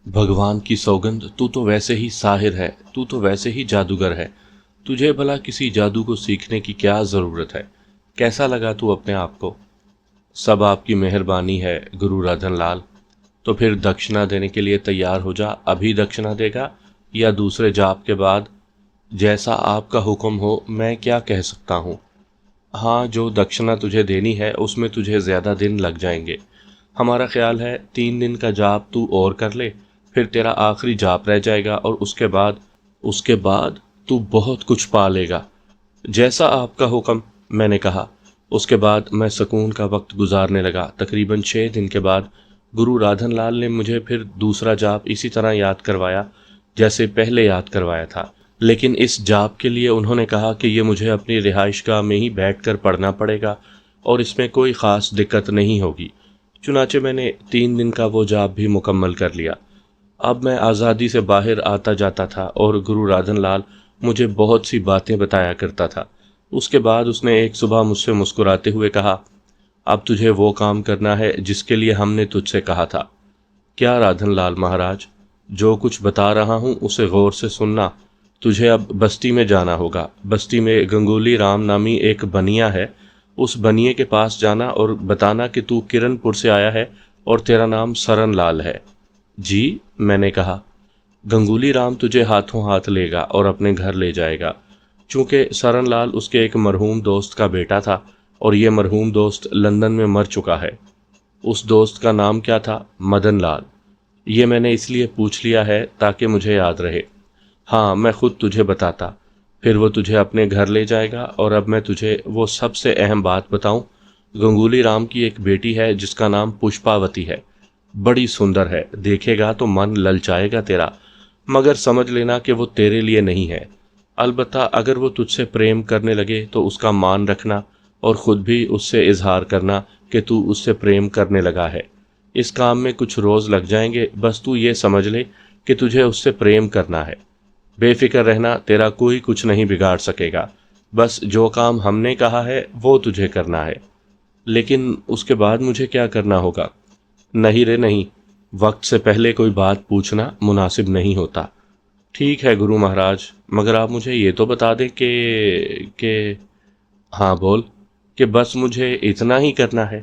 भगवान की सौगंध, तू तो वैसे ही साहिर है, तू तो वैसे ही जादूगर है। तुझे भला किसी जादू को सीखने की क्या ज़रूरत है? कैसा लगा तू अपने आप को? सब आपकी मेहरबानी है गुरु राधन लाल। तो फिर दक्षिणा देने के लिए तैयार हो जा। अभी दक्षिणा देगा या दूसरे जाप के बाद? जैसा आपका हुक्म हो। मैं क्या कह सकता हूँ? हाँ, जो दक्षिणा तुझे देनी है उसमें तुझे ज़्यादा दिन लग जाएंगे। हमारा ख्याल है 3 दिन का जाप तू और कर ले, फिर तेरा आखिरी जाप रह जाएगा और उसके बाद तू बहुत कुछ पा लेगा। जैसा आपका हुक्म, मैंने कहा। उसके बाद मैं सुकून का वक्त गुजारने लगा। तकरीबन 6 दिन के बाद गुरु राधन लाल ने मुझे फिर दूसरा जाप इसी तरह याद करवाया जैसे पहले याद करवाया था, लेकिन इस जाप के लिए उन्होंने कहा कि ये मुझे अपनी रिहाइशगाह में ही बैठकर पढ़ना पड़ेगा और इसमें कोई ख़ास दिक्कत नहीं होगी। चुनाचे मैंने 3 दिन का वो जाप भी मुकम्मल कर लिया। अब मैं आज़ादी से बाहर आता जाता था और गुरु राधन लाल मुझे बहुत सी बातें बताया करता था। उसके बाद उसने एक सुबह मुझसे मुस्कुराते हुए कहा, अब तुझे वो काम करना है जिसके लिए हमने तुझसे कहा था। क्या राधन लाल महाराज? जो कुछ बता रहा हूँ उसे गौर से सुनना। तुझे अब बस्ती में जाना होगा। बस्ती में गंगूली राम नामी एक बनिया है। उस बनिए के पास जाना और बताना कि तू किरणपुर से आया है और तेरा नाम सरन लाल है। जी, मैंने कहा। गंगूली राम तुझे हाथों हाथ लेगा और अपने घर ले जाएगा। चूंकि सरन लाल उसके एक मरहूम दोस्त का बेटा था और ये मरहूम दोस्त लंदन में मर चुका है। उस दोस्त का नाम क्या था? मदन लाल। ये मैंने इसलिए पूछ लिया है ताकि मुझे याद रहे। हाँ, मैं खुद तुझे बताता। फिर वो तुझे अपने घर ले जाएगा। और अब मैं तुझे वो सबसे अहम बात बताऊं। गंगूली राम की एक बेटी है जिसका नाम पुष्पावती है। बड़ी सुंदर है, देखेगा तो मन ललचाएगा तेरा, मगर समझ लेना कि वो तेरे लिए नहीं है। अलबत्ता अगर वो तुझसे प्रेम करने लगे तो उसका मान रखना और ख़ुद भी उससे इजहार करना कि तू उससे प्रेम करने लगा है। इस काम में कुछ रोज़ लग जाएंगे, बस तू ये समझ ले कि तुझे उससे प्रेम करना है। बेफिक्र रहना, तेरा कोई कुछ नहीं बिगाड़ सकेगा। बस जो काम हमने कहा है वो तुझे करना है। लेकिन उसके बाद मुझे क्या करना होगा? नहीं रे नहीं, वक्त से पहले कोई बात पूछना मुनासिब नहीं होता। ठीक है गुरु महाराज, मगर आप मुझे ये तो बता दें कि हाँ बोल। कि बस मुझे इतना ही करना है।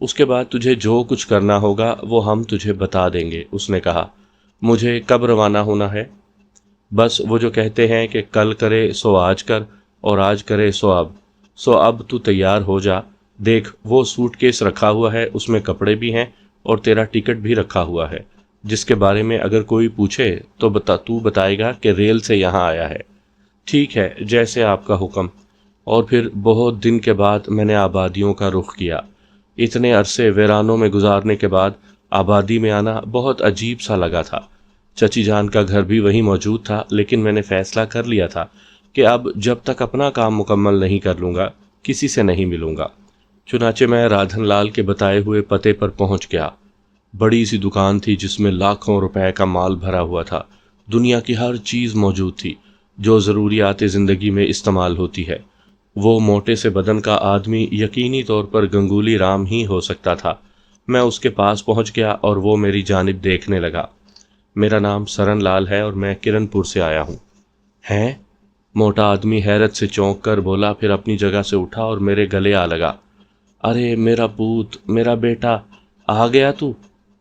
उसके बाद तुझे जो कुछ करना होगा वो हम तुझे बता देंगे, उसने कहा। मुझे कब रवाना होना है? बस वो जो कहते हैं कि कल करे सो आज कर और आज करे सो अब। सो अब तू तैयार हो जा। देख, वो सूटकेस रखा हुआ है, उसमें कपड़े भी हैं और तेरा टिकट भी रखा हुआ है, जिसके बारे में अगर कोई पूछे तो तू बताएगा कि रेल से यहाँ आया है। ठीक है, जैसे आपका हुक्म। और फिर बहुत दिन के बाद मैंने आबादियों का रुख किया। इतने अरसे वीरानों में गुजारने के बाद आबादी में आना बहुत अजीब सा लगा था। चची जान का घर भी वहीं मौजूद था, लेकिन मैंने फैसला कर लिया था कि अब जब तक अपना काम मुकम्मल नहीं कर लूँगा किसी से नहीं मिलूँगा। चुनाचे मैं राधन लाल के बताए हुए पते पर पहुँच गया। बड़ी सी दुकान थी जिसमें लाखों रुपए का माल भरा हुआ था। दुनिया की हर चीज़ मौजूद थी जो ज़रूरियात ज़िंदगी में इस्तेमाल होती है। वो मोटे से बदन का आदमी यकीनी तौर पर गंगूली राम ही हो सकता था। मैं उसके पास पहुंच गया और वो मेरी जानिब देखने लगा। मेरा नाम सरन लाल है और मैं किरणपुर से आया हूँ। हैं? मोटा आदमी हैरत से चौंक कर बोला, फिर अपनी जगह से उठा और मेरे गले आ लगा। अरे मेरा पूत, मेरा बेटा, आ गया तू?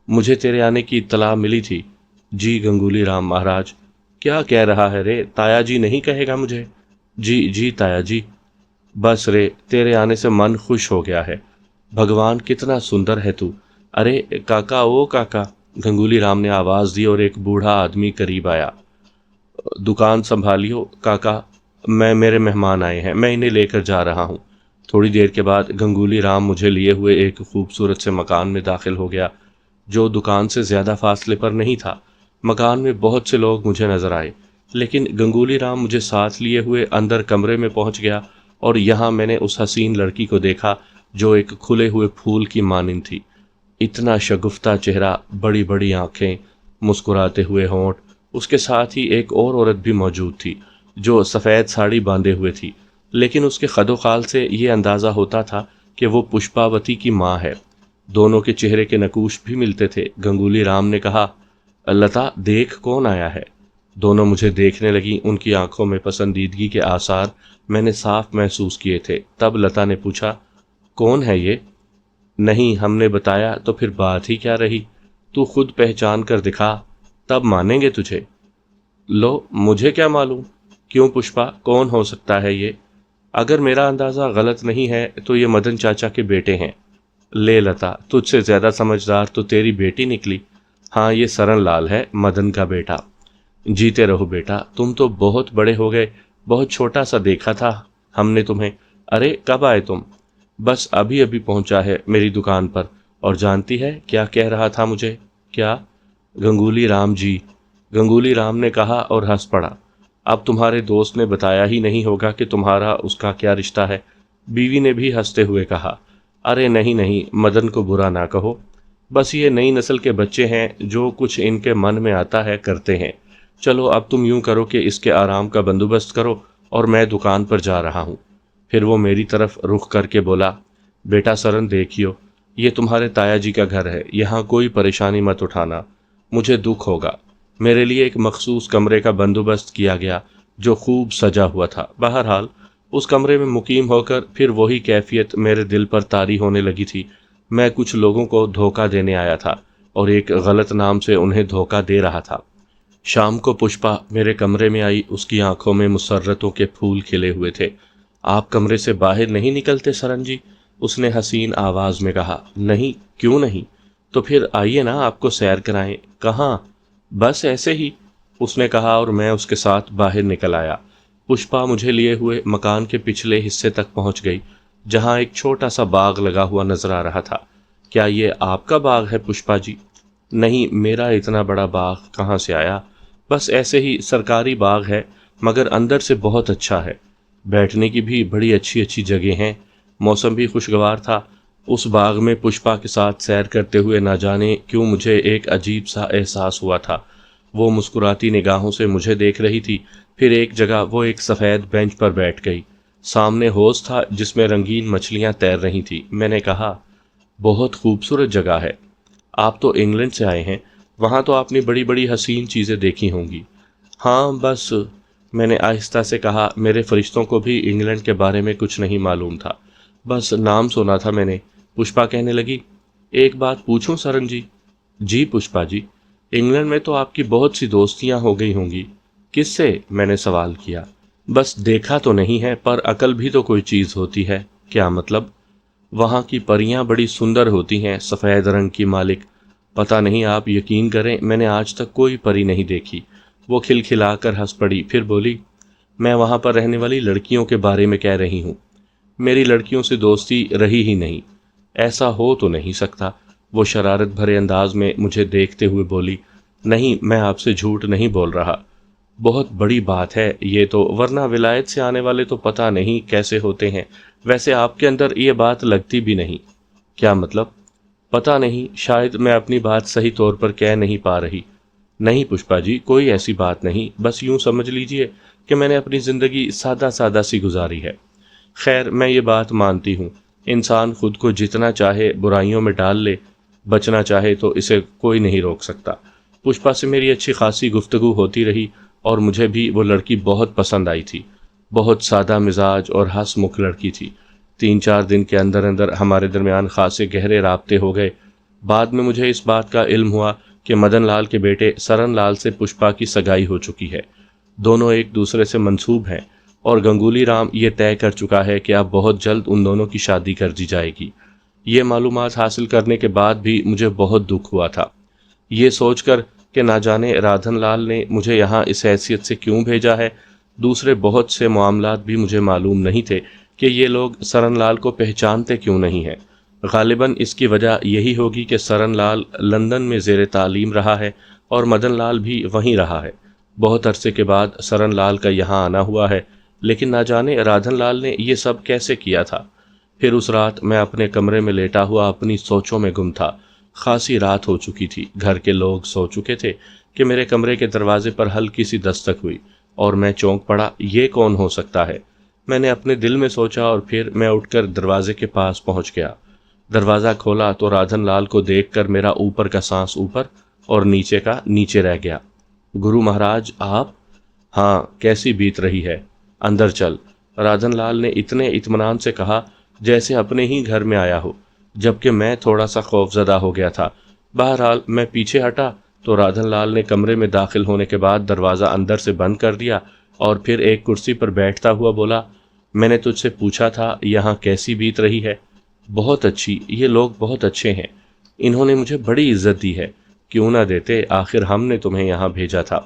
मुझे तेरे आने की इत्तला मिली थी। जी गंगूली राम महाराज। क्या कह रहा है रे? ताया जी नहीं कहेगा मुझे? जी जी ताया जी। बस रे, तेरे आने से मन खुश हो गया है। भगवान कितना सुंदर है तू। अरे काका, ओ काका, गंगूली राम ने आवाज़ दी और एक बूढ़ा आदमी करीब आया। दुकान संभालियो काका, मेरे मेहमान आए हैं, मैं इन्हें लेकर जा रहा हूँ। थोड़ी देर के बाद गंगूली राम मुझे लिए हुए एक खूबसूरत से मकान में दाखिल हो गया जो दुकान से ज़्यादा फासले पर नहीं था। मकान में बहुत से लोग मुझे नज़र आए, लेकिन गंगूली राम मुझे साथ लिए हुए अंदर कमरे में पहुंच गया और यहाँ मैंने उस हसीन लड़की को देखा जो एक खुले हुए फूल की मानिंद थी। इतना शगुफ्ता चेहरा, बड़ी बड़ी आंखें, मुस्कुराते हुए होंठ। उसके साथ ही एक और औरत भी मौजूद थी जो सफ़ेद साड़ी बांधे हुए थी, लेकिन उसके खदोखाल से ये अंदाज़ा होता था कि वो पुष्पावती की माँ है। दोनों के चेहरे के नकूश भी मिलते थे। गंगूली राम ने कहा, लता, देख कौन आया है। दोनों मुझे देखने लगी। उनकी आंखों में पसंदीदगी के आसार मैंने साफ महसूस किए थे। तब लता ने पूछा, कौन है ये? नहीं, हमने बताया तो फिर बात ही क्या रही। तू खुद पहचान कर दिखा, तब मानेंगे तुझे। लो, मुझे क्या मालूम। क्यों पुष्पा, कौन हो सकता है ये? अगर मेरा अंदाज़ा गलत नहीं है तो ये मदन चाचा के बेटे हैं। ले लता, तुझसे ज़्यादा समझदार तो तेरी बेटी निकली। हाँ, ये सरन लाल है, मदन का बेटा। जीते रहो बेटा, तुम तो बहुत बड़े हो गए। बहुत छोटा सा देखा था हमने तुम्हें। अरे, कब आए तुम? बस अभी अभी पहुंचा है मेरी दुकान पर। और जानती है क्या कह रहा था मुझे? क्या? गंगूली राम जी। गंगूली राम ने कहा और हंस पड़ा। अब तुम्हारे दोस्त ने बताया ही नहीं होगा कि तुम्हारा उसका क्या रिश्ता है। बीवी ने भी हंसते हुए कहा, अरे नहीं नहीं, मदन को बुरा ना कहो। बस ये नई नस्ल के बच्चे हैं, जो कुछ इनके मन में आता है करते हैं। चलो अब तुम यूं करो कि इसके आराम का बंदोबस्त करो और मैं दुकान पर जा रहा हूँ। फिर वो मेरी तरफ रुख करके बोला, बेटा सरन, देखियो, ये तुम्हारे ताया जी का घर है, यहाँ कोई परेशानी मत उठाना, मुझे दुख होगा। मेरे लिए एक मखसूस कमरे का बंदोबस्त किया गया जो खूब सजा हुआ था। बहरहाल उस कमरे में मुकीम होकर फिर वही कैफियत मेरे दिल पर तारी होने लगी थी। मैं कुछ लोगों को धोखा देने आया था और एक गलत नाम से उन्हें धोखा दे रहा था। शाम को पुष्पा मेरे कमरे में आई। उसकी आंखों में मुसर्रतों के फूल खिले हुए थे। आप कमरे से बाहर नहीं निकलते सरन जी? उसने हसीन आवाज में कहा। नहीं, क्यों नहीं? तो फिर आइए ना, आपको सैर कराएं। कहाँ? बस ऐसे ही, उसने कहा और मैं उसके साथ बाहर निकल आया। पुष्पा मुझे लिए हुए मकान के पिछले हिस्से तक पहुंच गई, जहां एक छोटा सा बाग लगा हुआ नजर आ रहा था। क्या ये आपका बाग है पुष्पा जी? नहीं, मेरा इतना बड़ा बाग कहाँ से आया? बस ऐसे ही सरकारी बाग है, मगर अंदर से बहुत अच्छा है। बैठने की भी बड़ी अच्छी अच्छी जगह हैं। मौसम भी खुशगवार था। उस बाग में पुष्पा के साथ सैर करते हुए ना जाने क्यों मुझे एक अजीब सा एहसास हुआ था। वो मुस्कुराती निगाहों से मुझे देख रही थी। फिर एक जगह वो एक सफ़ेद बेंच पर बैठ गई। सामने हौज था जिसमें रंगीन मछलियां तैर रही थी। मैंने कहा, बहुत खूबसूरत जगह है। आप तो इंग्लैंड से आए हैं, वहाँ तो आपने बड़ी बड़ी हसीन चीज़ें देखी होंगी। हाँ बस, मैंने आहिस्ता से कहा, मेरे फरिश्तों को भी इंग्लैंड के बारे में कुछ नहीं मालूम था, बस नाम सुना था मैंने। पुष्पा कहने लगी, एक बात पूछूं सरन जी? जी पुष्पा जी। इंग्लैंड में तो आपकी बहुत सी दोस्तियां हो गई होंगी। किससे? मैंने सवाल किया। बस देखा तो नहीं है, पर अकल भी तो कोई चीज़ होती है। क्या मतलब? वहाँ की परियां बड़ी सुंदर होती हैं, सफ़ेद रंग की मालिक। पता नहीं, आप यकीन करें, मैंने आज तक कोई परी नहीं देखी। वो खिलखिलाकर हंस पड़ी। फिर बोली, मैं वहाँ पर रहने वाली लड़कियों के बारे में कह रही हूँ। मेरी लड़कियों से दोस्ती रही ही नहीं। ऐसा हो तो नहीं सकता। वो शरारत भरे अंदाज में मुझे देखते हुए बोली, नहीं, मैं आपसे झूठ नहीं बोल रहा। बहुत बड़ी बात है ये तो, वरना विलायत से आने वाले तो पता नहीं कैसे होते हैं। वैसे आपके अंदर ये बात लगती भी नहीं। क्या मतलब? पता नहीं, शायद मैं अपनी बात सही तौर पर कह नहीं पा रही। नहीं पुष्पा जी, कोई ऐसी बात नहीं, बस यूं समझ लीजिए कि मैंने अपनी ज़िंदगी सादा सादा सी गुजारी है। खैर, मैं ये बात मानती हूँ, इंसान खुद को जितना चाहे बुराइयों में डाल ले, बचना चाहे तो इसे कोई नहीं रोक सकता। पुष्पा से मेरी अच्छी खासी गुफ्तगू होती रही और मुझे भी वो लड़की बहुत पसंद आई थी। बहुत सादा मिजाज और हंसमुख लड़की थी। 3-4 दिन के अंदर अंदर हमारे दरमियान खासे गहरे राब्ते हो गए। बाद में मुझे इस बात का इल्म हुआ कि मदन लाल के बेटे सरन लाल से पुष्पा की सगाई हो चुकी है। दोनों एक दूसरे से मंसूब हैं और गंगूली राम ये तय कर चुका है कि अब बहुत जल्द उन दोनों की शादी कर दी जाएगी। ये मालूमात हासिल करने के बाद भी मुझे बहुत दुख हुआ था, ये सोचकर कि ना जाने राधन लाल ने मुझे यहाँ इस हैसियत से क्यों भेजा है। दूसरे बहुत से मामलात भी मुझे मालूम नहीं थे कि ये लोग सरन लाल को पहचानते क्यों नहीं हैं। गालिबन इसकी वजह यही होगी कि सरन लाल लंदन में ज़ेर तालीम रहा है और मदन लाल भी वहीं रहा है। बहुत अरसे के बाद सरन लाल का यहाँ आना हुआ है, लेकिन ना जाने राधन लाल ने ये सब कैसे किया था। फिर उस रात मैं अपने कमरे में लेटा हुआ अपनी सोचों में गुम था। खासी रात हो चुकी थी, घर के लोग सो चुके थे कि मेरे कमरे के दरवाजे पर हल्की सी दस्तक हुई और मैं चौंक पड़ा। ये कौन हो सकता है? मैंने अपने दिल में सोचा और फिर मैं उठकर दरवाजे के पास पहुंच गया। दरवाज़ा खोला तो राधन लाल को देखकर मेरा ऊपर का सांस ऊपर اور نیچے کا نیچے رہ گیا۔ گرو مہاراج آپ؟ ہاں، کیسی بیت رہی ہے؟ اندر چل، راجن لال نے اتنے اطمینان سے کہا جیسے اپنے ہی گھر میں آیا ہو، جبکہ میں تھوڑا سا خوف زدہ ہو گیا تھا۔ بہرحال میں پیچھے ہٹا تو راجن لال نے کمرے میں داخل ہونے کے بعد دروازہ اندر سے بند کر دیا اور پھر ایک کرسی پر بیٹھتا ہوا بولا، میں نے تجھ سے پوچھا تھا یہاں کیسی بیت رہی ہے؟ بہت اچھی، یہ لوگ بہت اچھے ہیں، انہوں نے مجھے بڑی عزت دی ہے، کیوں نہ دیتے، آخر ہم نے تمہیں یہاں بھیجا تھا۔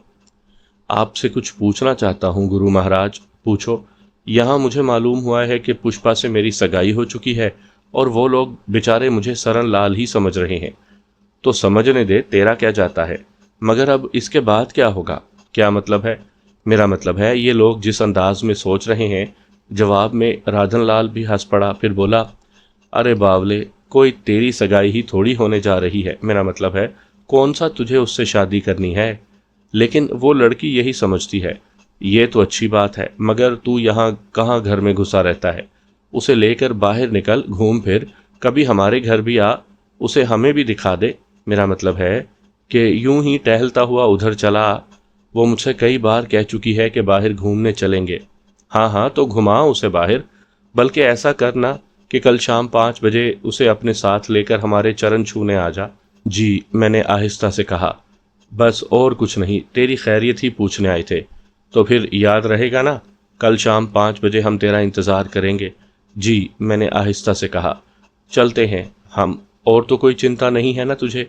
آپ سے کچھ پوچھنا چاہتا ہوں گرو مہاراج۔ پوچھو۔ یہاں مجھے معلوم ہوا ہے کہ پشپا سے میری سگائی ہو چکی ہے اور وہ لوگ بیچارے مجھے سرن لال ہی سمجھ رہے ہیں۔ تو سمجھنے دے، تیرا کیا جاتا ہے؟ مگر اب اس کے بعد کیا ہوگا؟ کیا مطلب ہے؟ میرا مطلب ہے یہ لوگ جس انداز میں سوچ رہے ہیں۔ جواب میں راجن لال بھی ہنس پڑا، پھر بولا، ارے باولے، کوئی تیری سگائی ہی تھوڑی ہونے جا رہی ہے، میرا مطلب ہے کون سا تجھے اس سے شادی کرنی ہے؟ لیکن وہ لڑکی یہی سمجھتی ہے۔ یہ تو اچھی بات ہے، مگر تو یہاں کہاں گھر میں گھسا رہتا ہے؟ اسے لے کر باہر نکل، گھوم پھر، کبھی ہمارے گھر بھی آ، اسے ہمیں بھی دکھا دے۔ میرا مطلب ہے کہ یوں ہی ٹہلتا ہوا ادھر چلا آ۔ وہ مجھ سے کئی بار کہہ چکی ہے کہ باہر گھومنے چلیں گے۔ ہاں ہاں، تو گھما اسے باہر، بلکہ ایسا کرنا کہ کل شام 5 بجے اسے اپنے ساتھ لے کر ہمارے چرن چھونے آ جا۔ جی، میں نے آہستہ سے کہا، بس اور کچھ نہیں، تیری خیریت ہی پوچھنے آئے تھے۔ تو پھر یاد رہے گا نا، کل شام 5 بجے ہم تیرا انتظار کریں گے۔ جی، میں نے آہستہ سے کہا۔ چلتے ہیں ہم، اور تو کوئی چنتا نہیں ہے نا تجھے؟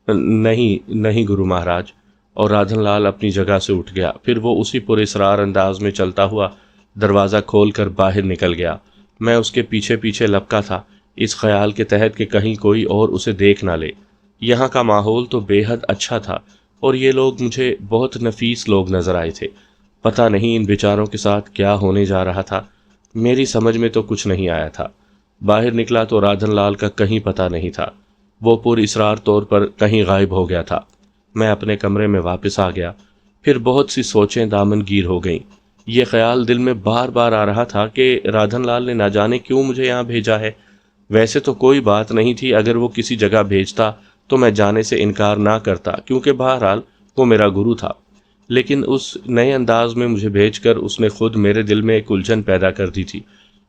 نہیں نہیں گرو مہاراج۔ اور راجن لال اپنی جگہ سے اٹھ گیا، پھر وہ اسی پر اسرار انداز میں چلتا ہوا دروازہ کھول کر باہر نکل گیا۔ میں اس کے پیچھے پیچھے لپکا تھا، اس خیال کے تحت کہ کہیں کوئی اور اسے دیکھ نہ لے۔ یہاں کا ماحول تو بے حد اچھا تھا اور یہ لوگ مجھے بہت نفیس لوگ نظر آئے تھے۔ پتہ نہیں ان بیچاروں کے ساتھ کیا ہونے جا رہا تھا، میری سمجھ میں تو کچھ نہیں آیا تھا۔ باہر نکلا تو راجن لال کا کہیں پتہ نہیں تھا، وہ پر اسرار طور پر کہیں غائب ہو گیا تھا۔ میں اپنے کمرے میں واپس آ گیا، پھر بہت سی سوچیں دامن گیر ہو گئیں۔ یہ خیال دل میں بار بار آ رہا تھا کہ راجن لال نے نہ جانے کیوں مجھے یہاں بھیجا ہے۔ ویسے تو کوئی بات نہیں تھی، اگر وہ کسی جگہ بھیجتا تو میں جانے سے انکار نہ کرتا، کیونکہ بہرحال وہ میرا گرو تھا۔ لیکن اس نئے انداز میں مجھے بھیج کر اس نے خود میرے دل میں ایک الجھن پیدا کر دی تھی۔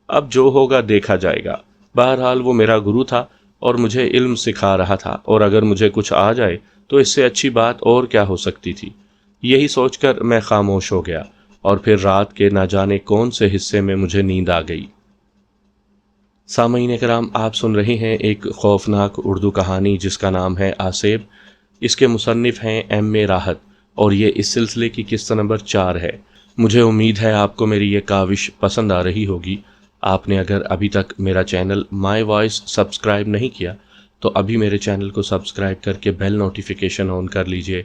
اب جو ہوگا دیکھا جائے گا۔ بہرحال وہ میرا گرو تھا اور مجھے علم سکھا رہا تھا، اور اگر مجھے کچھ آ جائے تو اس سے اچھی بات اور کیا ہو سکتی تھی۔ یہی سوچ کر میں خاموش ہو گیا، اور پھر رات کے نہ جانے کون سے حصے میں مجھے نیند آ گئی۔ سامعین کرام، آپ سن رہے ہیں ایک خوفناک اردو کہانی جس کا نام ہے آسیب۔ اس کے مصنف ہیں ایم راحت، اور یہ اس سلسلے کی قسط نمبر 4 ہے۔ مجھے امید ہے آپ کو میری یہ کاوش پسند آ رہی ہوگی۔ آپ نے اگر ابھی تک میرا چینل مائی وائس سبسکرائب نہیں کیا تو ابھی میرے چینل کو سبسکرائب کر کے بیل نوٹیفیکیشن آن کر لیجئے،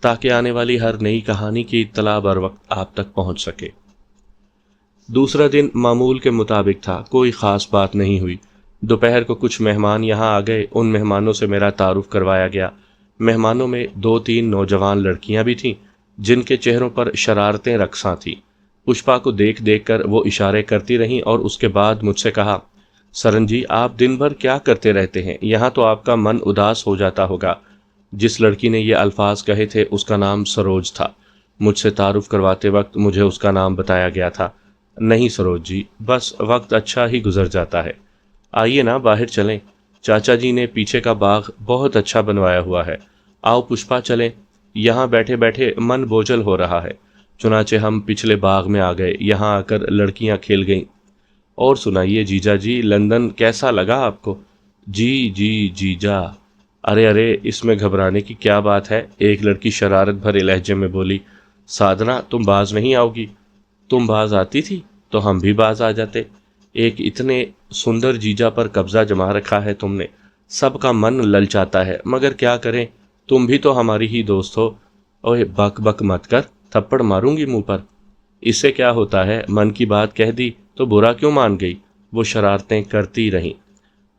تاکہ آنے والی ہر نئی کہانی کی اطلاع بر وقت آپ تک پہنچ سکے۔ دوسرا دن معمول کے مطابق تھا، کوئی خاص بات نہیں ہوئی۔ دوپہر کو کچھ مہمان یہاں آ گئے، ان مہمانوں سے میرا تعارف کروایا گیا۔ مہمانوں میں 2-3 نوجوان لڑکیاں بھی تھیں، جن کے چہروں پر شرارتیں رقصاں تھیں۔ پشپا کو دیکھ دیکھ کر وہ اشارے کرتی رہیں اور اس کے بعد مجھ سے کہا، سرن جی، آپ دن بھر کیا کرتے رہتے ہیں؟ یہاں تو آپ کا من اداس ہو جاتا ہوگا۔ جس لڑکی نے یہ الفاظ کہے تھے اس کا نام سروج تھا۔ مجھ سے تعارف کرواتے وقت مجھے اس کا نام بتایا گیا تھا۔ نہیں سروج جی، بس وقت اچھا ہی گزر جاتا ہے۔ آئیے نا باہر چلیں، چاچا جی نے پیچھے کا باغ بہت اچھا بنوایا ہوا ہے۔ آؤ پشپا چلیں، یہاں بیٹھے بیٹھے من بوجھل ہو رہا ہے۔ چنانچہ ہم پچھلے باغ میں آ گئے، یہاں آ کر لڑکیاں کھیل گئیں۔ اور سنائیے جیجا جی، لندن کیسا لگا آپ کو؟ جی جی جیجا۔ ارے ارے، اس میں گھبرانے کی کیا بات ہے؟ ایک لڑکی شرارت بھرے لہجے میں بولی، سادھنا تم باز نہیں آؤ گی؟ تم باز آتی تھی تو ہم بھی باز آ جاتے۔ ایک اتنے سندر جیجا پر قبضہ جما رکھا ہے تم نے، سب کا من للچاتا ہے، مگر کیا کریں، تم بھی تو ہماری ہی دوست ہو۔ اوے بک بک مت کر، تھپڑ ماروں گی منہ پر۔ اس سے کیا ہوتا ہے، من کی بات کہہ دی تو برا کیوں مان گئی؟ وہ شرارتیں کرتی رہیں۔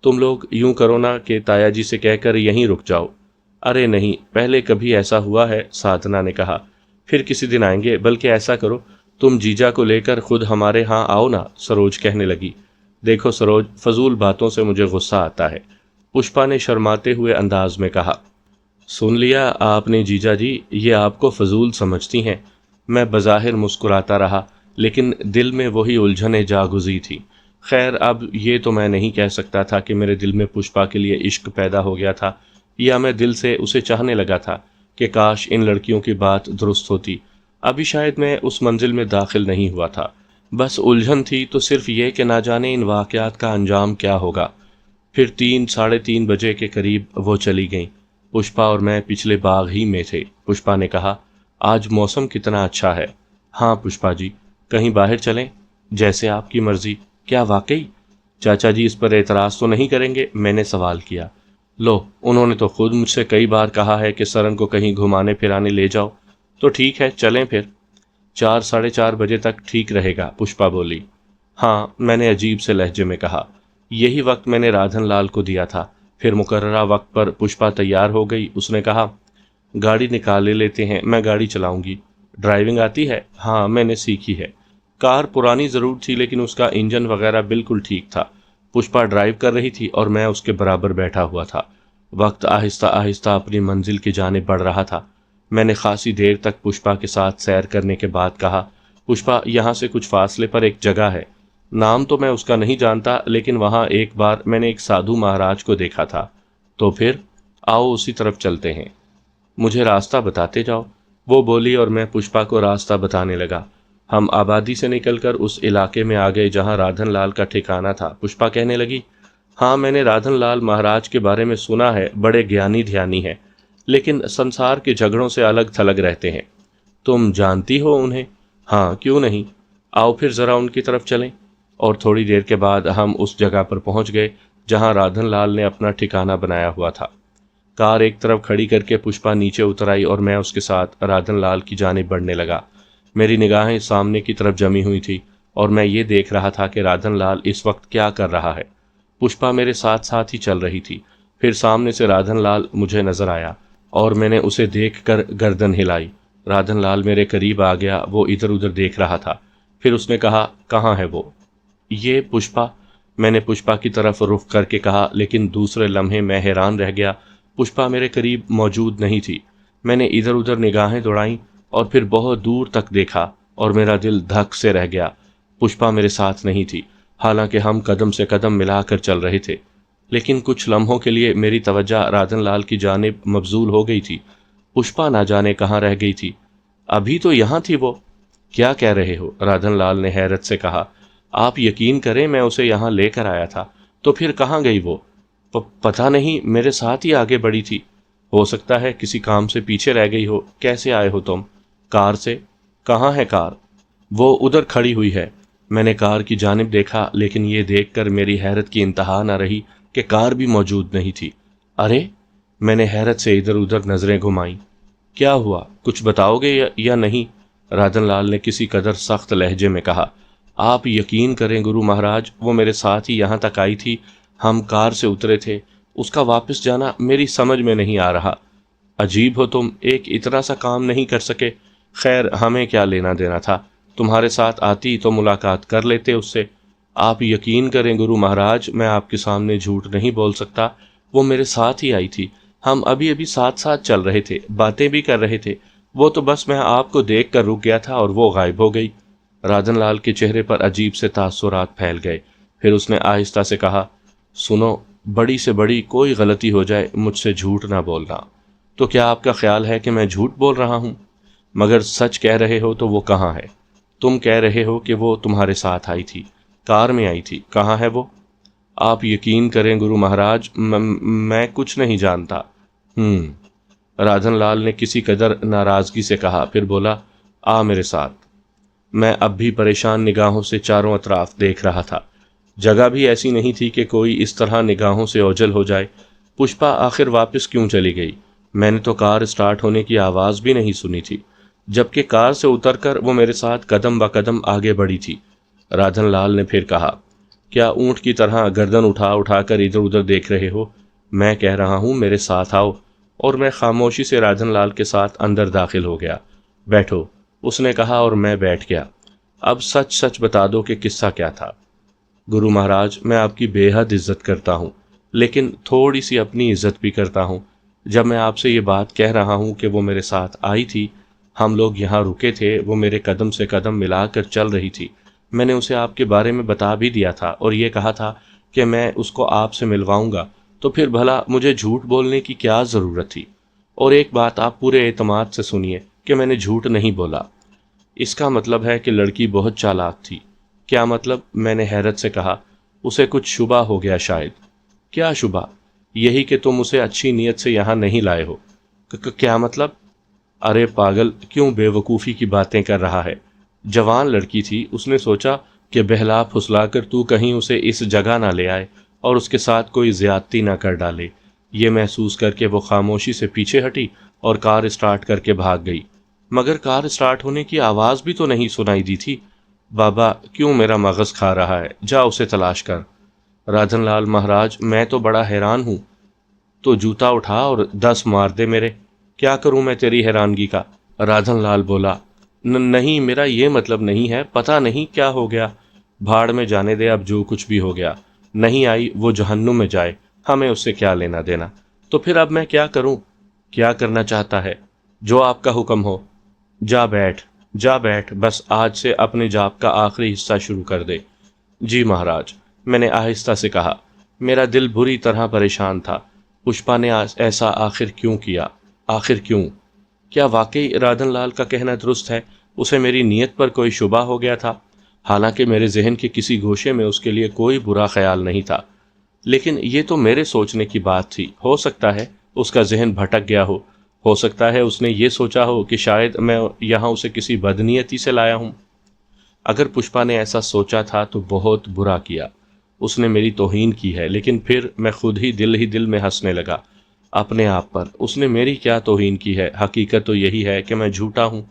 تم لوگ یوں کرو نا کہ تایا جی سے کہہ کر یہیں رک جاؤ۔ ارے نہیں، پہلے کبھی ایسا ہوا ہے، سادھنا نے کہا۔ پھر کسی دن آئیں گے، بلکہ ایسا کرو تم جیجا کو لے کر خود ہمارے ہاں آؤ نا، سروج کہنے لگی۔ دیکھو سروج، فضول باتوں سے مجھے غصہ آتا ہے، پشپا نے شرماتے ہوئے انداز میں کہا۔ सुन लिया आपने जीजा जी, ये आपको फजूल समझती हैं। मैं बज़ाहिर मुस्कुराता रहा, लेकिन दिल में वही उलझनें जागुज़ी थी। खैर, अब ये तो मैं नहीं कह सकता था कि मेरे दिल में पुष्पा के लिए इश्क पैदा हो गया था, या मैं दिल से उसे चाहने लगा था कि काश इन लड़कियों की बात दुरुस्त होती। अभी शायद मैं उस मंजिल में दाखिल नहीं हुआ था। बस उलझन थी तो सिर्फ ये कि ना जाने इन वाक़यात का अंजाम क्या होगा। फिर 3 साढ़े 3 बजे के करीब वो चली गईं। पुष्पा और मैं पिछले बाग ही में थे। पुष्पा ने कहा, आज मौसम कितना अच्छा है। हाँ पुष्पा जी, कहीं बाहर चलें? जैसे आपकी मर्जी। क्या वाकई? चाचा जी इस पर एतराज़ तो नहीं करेंगे? मैंने सवाल किया। लो, उन्होंने तो खुद मुझसे कई बार कहा है कि सरन को कहीं घुमाने फिराने ले जाओ। तो ठीक है, चलें फिर। 4 साढ़े 4 बजे तक ठीक रहेगा, पुष्पा बोली। हाँ, मैंने अजीब से लहजे में कहा। यही वक्त मैंने राधन लाल को दिया था। फिर मुकर्ररा वक्त पर पुष्पा तैयार हो गई। उसने कहा, गाड़ी निकाले लेते हैं, मैं गाड़ी चलाऊंगी। ड्राइविंग आती है? हाँ, मैंने सीखी है। कार पुरानी ज़रूर थी, लेकिन उसका इंजन वगैरह बिल्कुल ठीक था। पुष्पा ड्राइव कर रही थी और मैं उसके बराबर बैठा हुआ था। वक्त आहिस्ता आहिस्ता अपनी मंजिल की जानिब बढ़ रहा था। मैंने खासी देर तक पुष्पा के साथ सैर करने के बाद कहा, पुष्पा, यहाँ से कुछ फासले पर एक जगह है। नाम तो मैं उसका नहीं जानता, लेकिन वहाँ एक बार मैंने एक साधु महाराज को देखा था। तो फिर? आओ उसी तरफ चलते हैं। मुझे रास्ता बताते जाओ, वो बोली, और मैं पुष्पा को रास्ता बताने लगा। हम आबादी से निकलकर उस इलाके में आ गए जहाँ राधन लाल का ठिकाना था। पुष्पा कहने लगी, हाँ, मैंने राधन लाल महाराज के बारे में सुना है, बड़े ज्ञानी ध्यानी हैं, लेकिन संसार के झगड़ों से अलग थलग रहते हैं। तुम जानती हो उन्हें? हाँ, क्यों नहीं। आओ फिर ज़रा उनकी तरफ चलें। और थोड़ी देर के बाद हम उस जगह पर पहुंच गए जहां राधन लाल ने अपना ठिकाना बनाया हुआ था। कार एक तरफ खड़ी करके पुष्पा नीचे उतर आई और मैं उसके साथ राधन लाल की जानिब बढ़ने लगा। मेरी निगाहें सामने की तरफ जमी हुई थी और मैं ये देख रहा था कि राधन लाल इस वक्त क्या कर रहा है। पुष्पा मेरे साथ साथ ही चल रही थी। फिर सामने से राधन लाल मुझे नजर आया और मैंने उसे देखकर गर्दन हिलाई। राधन लाल मेरे करीब आ गया। वो इधर उधर देख रहा था। फिर उसने कहा, कहाँ है वो? ये पुष्पा। मैंने पुष्पा की तरफ रुख करके कहा, लेकिन दूसरे लम्हे मैं हैरान रह गया। पुष्पा मेरे करीब मौजूद नहीं थी। मैंने इधर उधर निगाहें दौड़ाईं और फिर बहुत दूर तक देखा और मेरा दिल धक से रह गया। पुष्पा मेरे साथ नहीं थी, हालांकि हम कदम से कदम मिलाकर चल रहे थे। लेकिन कुछ लम्हों के लिए मेरी तवज्जो राधन लाल की जानिब मबजूल हो गई थी। पुष्पा ना जाने कहाँ रह गई थी। अभी तो यहाँ थी वो। क्या कह रहे हो? राधन लाल ने हैरत से कहा। आप यकीन करें, मैं उसे यहाँ लेकर आया था। तो फिर कहाँ गई वो? पता नहीं, मेरे साथ ही आगे बढ़ी थी। हो सकता है किसी काम से पीछे रह गई हो। कैसे आए हो तुम? कार से। कहाँ है कार? वो उधर खड़ी हुई है। मैंने कार की जानिब देखा, लेकिन ये देखकर मेरी हैरत की इंतहा न रही कि कार भी मौजूद नहीं थी। अरे! मैंने हैरत से इधर उधर नजरें घुमाई। क्या हुआ? कुछ बताओगे या नहीं? राधन लाल ने किसी कदर सख्त लहजे में कहा। आप यकीन करें गुरु महाराज, वो मेरे साथ ही यहाँ तक आई थी। हम कार से उतरे थे। उसका वापस जाना मेरी समझ में नहीं आ रहा। अजीब हो तुम, एक इतना सा काम नहीं कर सके। खैर, हमें क्या लेना देना था? तुम्हारे साथ आती तो मुलाकात कर लेते उससे। आप यकीन करें गुरु महाराज, मैं आपके सामने झूठ नहीं बोल सकता। वो मेरे साथ ही आई थी। हम अभी अभी साथ साथ चल रहे थे, बातें भी कर रहे थे। वो तो बस मैं आपको देख कर रुक गया था और वो गायब हो गई। राधन लाल के चेहरे पर अजीब से तासुरात फैल गए। फिर उसने आहिस्ता से कहा, सुनो, बड़ी से बड़ी कोई गलती हो जाए, मुझसे झूठ ना बोलना। तो क्या आपका ख्याल है कि मैं झूठ बोल रहा हूँ? मगर सच कह रहे हो तो वो कहाँ है? तुम कह रहे हो कि वो तुम्हारे साथ आई थी, कार में आई थी। कहाँ है वो? आप यकीन करें गुरु महाराज, मैं कुछ नहीं जानता। राधन लाल ने किसी कदर नाराजगी से कहा। फिर बोला, आ मेरे साथ। मैं अब भी परेशान निगाहों से चारों अतराफ देख रहा था। जगह भी ऐसी नहीं थी कि कोई इस तरह निगाहों से ओझल हो जाए। पुष्पा आखिर वापस क्यों चली गई? मैंने तो कार स्टार्ट होने की आवाज़ भी नहीं सुनी थी, जबकि कार से उतरकर वो मेरे साथ कदम ब कदम आगे बढ़ी थी। राधन लाल ने फिर कहा, क्या ऊँट की तरह गर्दन उठा उठा कर इधर उधर देख रहे हो? मैं कह रहा हूँ मेरे साथ आओ। और मैं खामोशी से राधन लाल के साथ अंदर दाखिल हो गया। बैठो, उसने कहा और मैं बैठ गया। अब सच सच बता दो कि किस्सा क्या था। गुरु महाराज, मैं आपकी बेहद इज्जत करता हूँ, लेकिन थोड़ी सी अपनी इज्जत भी करता हूँ। جب میں آپ سے یہ بات کہہ رہا ہوں کہ وہ میرے ساتھ آئی تھی، ہم لوگ یہاں رکے تھے، وہ میرے قدم سے قدم ملا کر چل رہی تھی، میں نے اسے آپ کے بارے میں بتا بھی دیا تھا اور یہ کہا تھا کہ میں اس کو آپ سے ملواؤں گا، تو پھر بھلا مجھے جھوٹ بولنے کی کیا ضرورت تھی؟ اور ایک بات آپ پورے اعتماد سے سنیے کہ میں نے جھوٹ نہیں بولا۔ اس کا مطلب ہے کہ لڑکی بہت چالاک تھی۔ کیا مطلب؟ میں نے حیرت سے کہا۔ اسے کچھ شبہ ہو گیا شاید۔ کیا شبہ؟ یہی کہ تم اسے اچھی نیت سے یہاں نہیں لائے ہو۔ کیا مطلب؟ ارے پاگل، کیوں بے وقوفی کی باتیں کر رہا ہے؟ جوان لڑکی تھی، اس نے سوچا کہ بہلا پھسلا کر تو کہیں اسے اس جگہ نہ لے آئے اور اس کے ساتھ کوئی زیادتی نہ کر ڈالے۔ یہ محسوس کر کے وہ خاموشی سے پیچھے ہٹی اور کار اسٹارٹ کر کے بھاگ گئی۔ مگر کار اسٹارٹ ہونے کی آواز بھی تو نہیں سنائی دی تھی۔ بابا، کیوں میرا مغز کھا رہا ہے؟ جا اسے تلاش کر۔ رادھن لال مہاراج، میں تو بڑا حیران ہوں۔ تو جوتا اٹھا اور 10 مار دے میرے۔ کیا کروں میں تیری حیرانگی کا؟ رادھن لال بولا۔ نہیں، میرا یہ مطلب نہیں ہے، پتہ نہیں کیا ہو گیا۔ بھاڑ میں جانے دے، اب جو کچھ بھی ہو گیا۔ نہیں آئی وہ جہنم میں جائے، ہمیں اس سے کیا لینا دینا؟ تو پھر اب میں کیا کروں؟ کیا کرنا چاہتا ہے؟ جو آپ کا حکم ہو۔ جا بیٹھ، جا بیٹھ، بس آج سے اپنے جاپ کا آخری حصہ شروع کر دے۔ جی مہاراج، میں نے آہستہ سے کہا۔ میرا دل بری طرح پریشان تھا۔ پشپا نے ایسا آخر کیوں کیا؟ آخر کیوں؟ کیا واقعی رادھن لال کا کہنا درست ہے؟ اسے میری نیت پر کوئی شبہ ہو گیا تھا، حالانکہ میرے ذہن کے کسی گوشے میں اس کے لیے کوئی برا خیال نہیں تھا۔ لیکن یہ تو میرے سوچنے کی بات تھی۔ ہو سکتا ہے اس کا ذہن بھٹک گیا ہو سکتا ہے اس نے یہ سوچا ہو کہ شاید میں یہاں اسے کسی بدنیتی سے لایا ہوں۔ اگر پشپا نے ایسا سوچا تھا تو بہت برا کیا۔ اس نے میری توہین کی ہے، لیکن پھر میں خود ہی دل میں ہنسنے لگا اپنے آپ پر۔ اس نے میری کیا توہین کی ہے؟ حقیقت تو یہی ہے کہ میں جھوٹا ہوں۔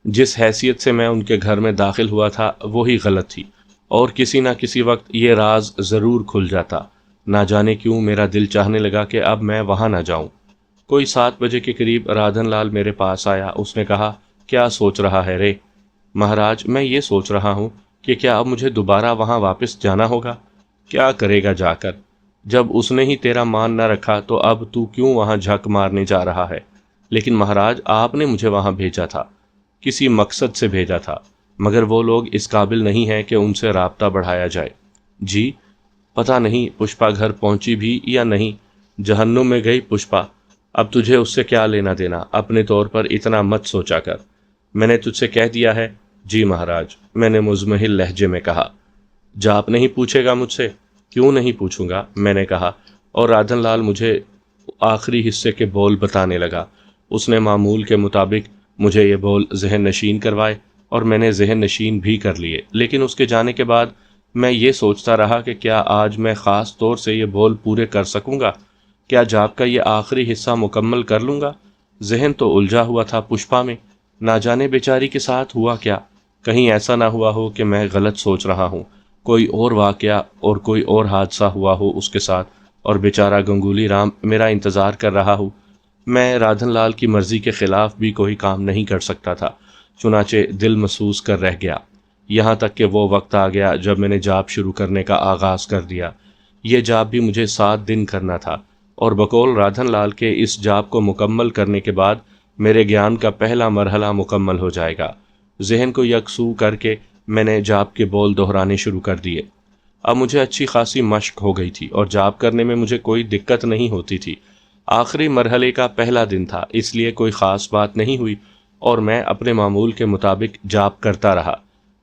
جس حیثیت سے میں ان کے گھر میں داخل ہوا تھا وہی غلط تھی، اور کسی نہ کسی وقت یہ راز ضرور کھل جاتا۔ نہ جانے کیوں میرا دل چاہنے لگا کہ اب میں وہاں نہ جاؤں۔ کوئی 7 بجے کے قریب رادھن لال میرے پاس آیا۔ اس نے کہا، کیا سوچ رہا ہے رے؟ مہاراج، میں یہ سوچ رہا ہوں کہ کیا اب مجھے دوبارہ وہاں واپس جانا ہوگا؟ کیا کرے گا جا کر؟ جب اس نے ہی تیرا مان نہ رکھا تو اب تو کیوں وہاں جھک مارنے جا رہا ہے؟ لیکن مہاراج، آپ نے مجھے وہاں بھیجا تھا، کسی مقصد سے بھیجا تھا، مگر وہ لوگ اس قابل نہیں ہیں کہ ان سے رابطہ بڑھایا جائے۔ جی؟ پتہ نہیں پشپا گھر پہنچی بھی یا نہیں۔ جہنم میں گئی پشپا۔ اب تجھے اس سے کیا لینا دینا؟ اپنے طور پر اتنا مت سوچا کر۔ میں نے تجھ سے کہہ دیا ہے۔ جی مہاراج، میں نے مزمحل لہجے میں کہا۔ جاپ نہیں پوچھے گا مجھ سے؟ کیوں نہیں پوچھوں گا، میں نے کہا، اور رادھن لال مجھے آخری حصے کے بول بتانے لگا۔ اس نے معمول کے مطابق مجھے یہ بول ذہن نشین کروائے اور میں نے ذہن نشین بھی کر لیے، لیکن اس کے جانے کے بعد میں یہ سوچتا رہا کہ کیا آج میں خاص طور سے یہ بول پورے کر سکوں گا؟ کیا جاپ کا یہ آخری حصہ مکمل کر لوں گا؟ ذہن تو الجھا ہوا تھا پشپا میں۔ نہ جانے بیچاری کے ساتھ ہوا کیا؟ کہیں ایسا نہ ہوا ہو کہ میں غلط سوچ رہا ہوں، کوئی اور واقعہ اور کوئی اور حادثہ ہوا ہو اس کے ساتھ اور بیچارہ گنگولی رام میرا انتظار کر رہا ہو۔ میں رادھن لال کی مرضی کے خلاف بھی کوئی کام نہیں کر سکتا تھا، چنانچہ دل محسوس کر رہ گیا، یہاں تک کہ وہ وقت آ گیا جب میں نے جاپ شروع کرنے کا آغاز کر دیا۔ یہ جاپ بھی مجھے 7 دن کرنا تھا، اور بقول رادھن لال کے اس جاپ کو مکمل کرنے کے بعد میرے گیان کا پہلا مرحلہ مکمل ہو جائے گا۔ ذہن کو یکسو کر کے میں نے جاپ کے بول دہرانے شروع کر دیے۔ اب مجھے اچھی خاصی مشق ہو گئی تھی اور جاپ کرنے میں مجھے کوئی دقت نہیں ہوتی تھی۔ آخری مرحلے کا پہلا دن تھا، اس لیے کوئی خاص بات نہیں ہوئی اور میں اپنے معمول کے مطابق جاپ کرتا رہا۔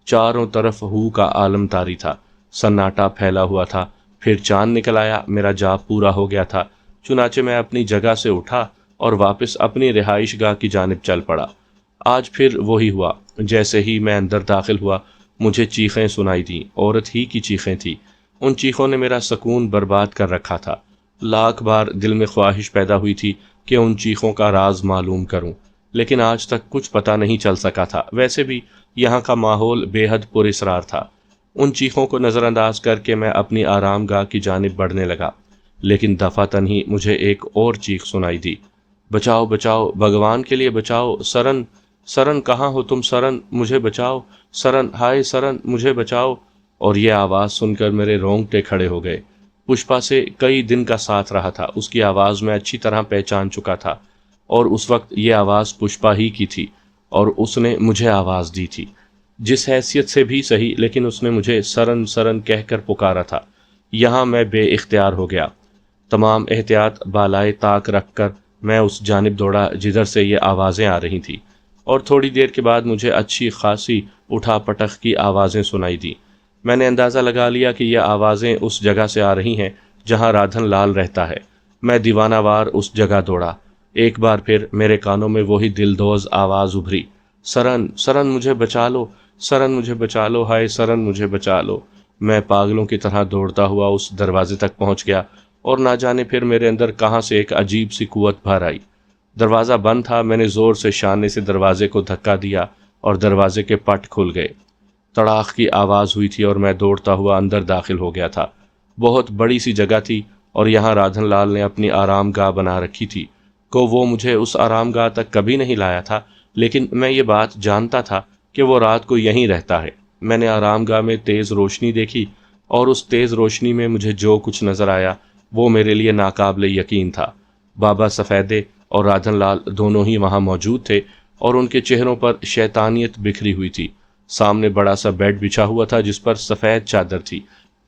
چاروں طرف ہو کا عالم طاری تھا، سناٹا پھیلا ہوا تھا۔ پھر چاند نکل آیا، میرا جاپ پورا ہو گیا تھا، چنانچہ میں اپنی جگہ سے اٹھا اور واپس اپنی رہائش گاہ کی جانب چل پڑا۔ آج پھر وہی ہوا۔ جیسے ہی میں اندر داخل ہوا مجھے چیخیں سنائی دیں، عورت ہی کی چیخیں تھیں۔ ان چیخوں نے میرا سکون برباد کر رکھا تھا۔ لاکھ بار دل میں خواہش پیدا ہوئی تھی کہ ان چیخوں کا راز معلوم کروں، لیکن آج تک کچھ پتہ نہیں چل سکا تھا۔ ویسے بھی یہاں کا ماحول بے حد پر اسرار تھا۔ ان چیخوں کو نظر انداز کر کے میں اپنی آرام گاہ کی جانب بڑھنے لگا، لیکن دفعتاً ہی مجھے ایک اور چیخ سنائی دی۔ بچاؤ بچاؤ، بھگوان کے لیے بچاؤ، سرن سرن، کہاں ہو تم سرن؟ مجھے بچاؤ سرن، ہائے سرن، مجھے بچاؤ۔ اور یہ آواز سن کر میرے رونگٹے کھڑے ہو گئے۔ पुष्पा से कई दिन का साथ रहा था, उसकी आवाज़ में अच्छी तरह पहचान चुका था और उस वक्त ये आवाज़ पुष्पा ही की थी और उसने मुझे आवाज़ दी थी। जिस हैसियत से भी सही, लेकिन उसने मुझे सरन सरन कहकर पुकारा था। यहाँ मैं बेइख्तियार हो गया। तमाम एहतियात बालाए ताक रखकर मैं उस जानिब दौड़ा जिधर से ये आवाज़ें आ रही थी और थोड़ी देर के बाद मुझे अच्छी खासी उठा पटक की आवाज़ें सुनाई दी। मैंने अंदाज़ा लगा लिया कि यह आवाज़ें उस जगह से आ रही हैं जहाँ राधन लाल रहता है। मैं दीवानावार उस जगह दौड़ा। एक बार फिर मेरे कानों में वही दिलदोज़ आवाज़ उभरी, सरन सरन मुझे बचा लो, सरन मुझे बचा लो, हाय सरन मुझे बचा लो। मैं पागलों की तरह दौड़ता हुआ उस दरवाजे तक पहुंच गया और ना जाने फिर मेरे अंदर कहाँ से एक अजीब सी कुव्वत भर आई। दरवाज़ा बंद था। मैंने ज़ोर से शाने से दरवाजे को धक्का दिया और दरवाजे के पट खुल गए। तड़ाक की आवाज़ हुई थी और मैं दौड़ता हुआ अंदर दाखिल हो गया था। बहुत बड़ी सी जगह थी और यहाँ राधन लाल ने अपनी आराम गाह बना रखी थी। को वो मुझे उस आराम गाह तक कभी नहीं लाया था, लेकिन मैं ये बात जानता था कि वो रात को यहीं रहता है। मैंने आराम गाह में तेज़ रोशनी देखी और उस तेज़ रोशनी में मुझे जो कुछ नज़र आया वो मेरे लिए नाकाबिले यकीन था। बाबा सफ़ेदे और राधन लाल दोनों ही वहाँ मौजूद थे और उनके चेहरों पर शैतानियत बिखरी हुई थी। सामने बड़ा सा बेड बिछा हुआ था जिस पर सफ़ेद चादर थी,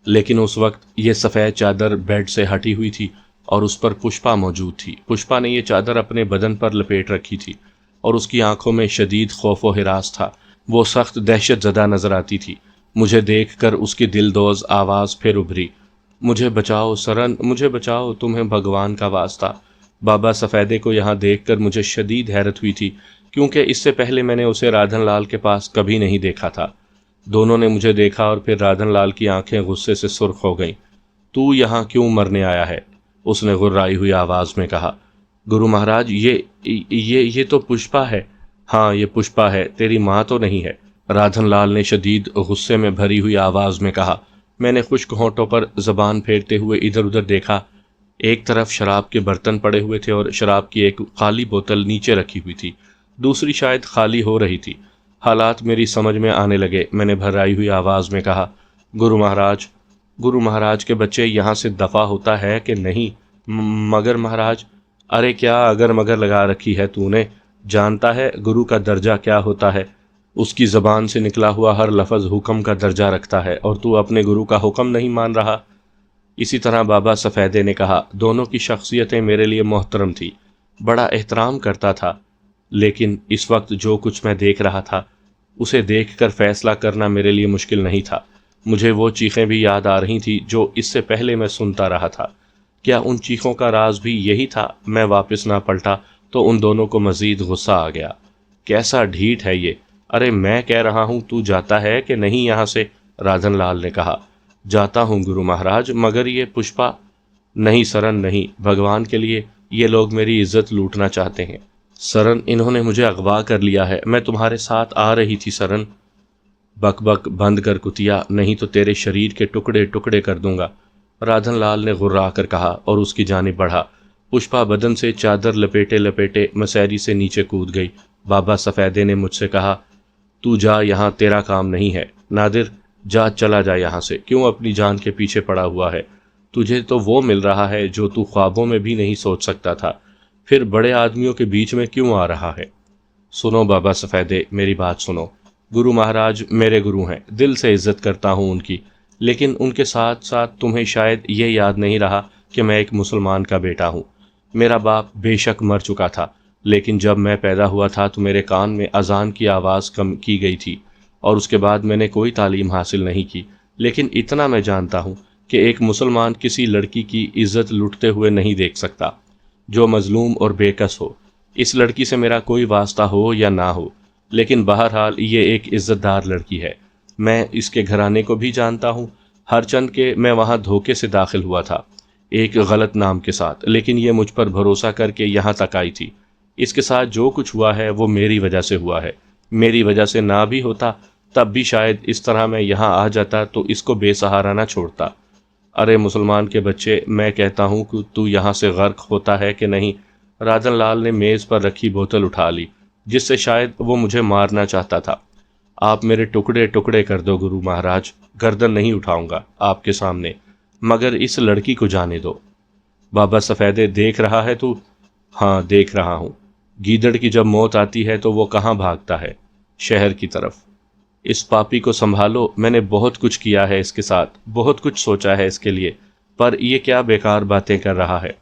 लेकिन उस वक्त ये सफ़ेद चादर बेड से हटी हुई थी और उस पर पुष्पा मौजूद थी। पुष्पा ने ये चादर अपने बदन पर लपेट रखी थी और उसकी आंखों में शदीद खौफ व हिरास था। वो सख्त दहशत ज़दा नज़र आती थी। मुझे देखकर उसकी दिलदोज़ आवाज़ फिर उभरी, मुझे बचाओ सरन, मुझे बचाओ, तुम्हें भगवान का वास्ता। बाबा सफ़ेदे को यहाँ देखकर मुझे शदीद हैरत हुई थी, क्योंकि इससे पहले मैंने उसे राधन लाल के पास कभी नहीं देखा था। दोनों ने मुझे देखा और फिर राधन लाल की आंखें गुस्से से सुर्ख हो गईं। तू यहाँ क्यों मरने आया है? उसने गुर्राई हुई आवाज़ में कहा। गुरु महाराज, ये तो पुष्पा है। हाँ, ये पुष्पा है, तेरी माँ तो नहीं है, राधन लाल ने शदीद गुस्से में भरी हुई आवाज़ में कहा। मैंने खुश्क होंठों पर ज़बान फेरते हुए इधर उधर देखा। एक तरफ शराब के बर्तन पड़े हुए थे और शराब की एक खाली बोतल नीचे रखी हुई थी, दूसरी शायद खाली हो रही थी। हालात मेरी समझ में आने लगे। मैंने भराई हुई आवाज़ में कहा, गुरु महाराज के बच्चे, यहाँ से दफ़ा होता है कि नहीं? मगर महाराज। अरे क्या अगर मगर लगा रखी है तूने? जानता है गुरु का दर्जा क्या होता है? उसकी ज़बान से निकला हुआ हर लफ्ज़ हुक्म का दर्जा रखता है और तू अपने गुरु का हुक्म नहीं मान रहा। इसी तरह बाबा सफ़ेदे ने कहा। दोनों की शख्सियतें मेरे लिए मोहतरम थी, बड़ा एहतराम करता था, लेकिन इस वक्त जो कुछ मैं देख रहा था उसे देखकर फ़ैसला करना मेरे लिए मुश्किल नहीं था। मुझे वो चीखें भी याद आ रही थी जो इससे पहले मैं सुनता रहा था। क्या उन चीखों का राज भी यही था? मैं वापस ना पलटा तो उन दोनों को मज़ीद गुस्सा आ गया। कैसा ढीठ है ये! अरे मैं कह रहा हूँ, तू जाता है कि नहीं यहाँ से? राधन लाल ने कहा। जाता हूँ गुरु महाराज, मगर ये पुष्पा। नहीं सरन नहीं, भगवान के लिए ये लोग मेरी इज्जत लूटना चाहते हैं। सरन, इन्होंने मुझे अगवा कर लिया है, मैं तुम्हारे साथ आ रही थी सरन। बक बक बंद कर कुतिया, नहीं तो तेरे शरीर के टुकड़े टुकड़े कर दूंगा, राधन लाल ने गुर्रा कर कहा और उसकी जानिब बढ़ा। पुष्पा बदन से चादर लपेटे लपेटे मसैरी से नीचे कूद गई। बाबा सफ़ेदे ने मुझसे कहा, तू जा, यहाँ तेरा काम नहीं है। नादिर, जा, चला जा यहाँ से, क्यों अपनी जान के पीछे पड़ा हुआ है? तुझे तो वो मिल रहा है जो तू ख्वाबों में भी नहीं सोच सकता था, फिर बड़े आदमियों के बीच में क्यों आ रहा है? सुनो बाबा सफ़ेदे, मेरी बात सुनो। गुरु महाराज मेरे गुरु हैं, दिल से इज्जत करता हूँ उनकी, लेकिन उनके साथ साथ तुम्हें शायद ये याद नहीं रहा कि मैं एक मुसलमान का बेटा हूँ। मेरा बाप बेशक मर चुका था, लेकिन जब मैं पैदा हुआ था तो मेरे कान में अजान की आवाज़ कम की गई थी और उसके बाद मैंने कोई तालीम हासिल नहीं की। लेकिन इतना मैं जानता हूँ कि एक मुसलमान किसी लड़की की इज्जत लुटते हुए नहीं देख सकता जो मजलूम और बेकस हो। इस लड़की से मेरा कोई वास्ता हो या ना हो, लेकिन बहरहाल ये एक इज्जतदार लड़की है। मैं इसके घराने को भी जानता हूँ। हर चंद के मैं वहाँ धोखे से दाखिल हुआ था, एक गलत नाम के साथ, लेकिन ये मुझ पर भरोसा करके यहाँ तक आई थी। इसके साथ जो कुछ हुआ है वो मेरी वजह से हुआ है। मेरी वजह से ना भी होता तब भी शायद इस तरह मैं यहाँ आ जाता तो इसको बेसहारा ना छोड़ता। अरे मुसलमान के बच्चे, मैं कहता हूँ कि तू यहाँ से गर्क होता है कि नहीं? राधन लाल ने मेज़ पर रखी बोतल उठा ली, जिससे शायद वो मुझे मारना चाहता था। आप मेरे टुकड़े टुकड़े कर दो गुरु महाराज, गर्दन नहीं उठाऊंगा आपके सामने, मगर इस लड़की को जाने दो। बाबा सफेदे, देख रहा है तू? हाँ, देख रहा हूं। गीदड़ की जब मौत आती है तो वो कहाँ भागता है? शहर की तरफ। इस पापी को संभालो। मैंने बहुत कुछ किया है इसके साथ, बहुत कुछ सोचा है इसके लिए, पर ये क्या बेकार बातें कर रहा है।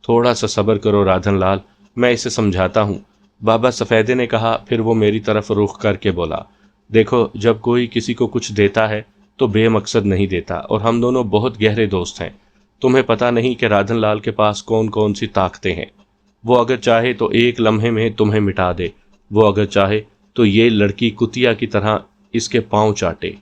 थोड़ा सा सब्र करो राधन लाल, मैं इसे समझाता हूँ, बाबा सफेदे ने कहा। फिर वो मेरी तरफ रुख करके बोला, देखो, जब कोई किसी को कुछ देता है तो बेमकसद नहीं देता, और हम दोनों बहुत गहरे दोस्त हैं। तुम्हें पता नहीं कि राधन लाल के पास कौन कौन सी ताकतें हैं। वो अगर चाहे तो एक लम्हे में तुम्हें मिटा दे। वो अगर चाहे तो ये लड़की कुतिया की तरह इसके पांव चाटे।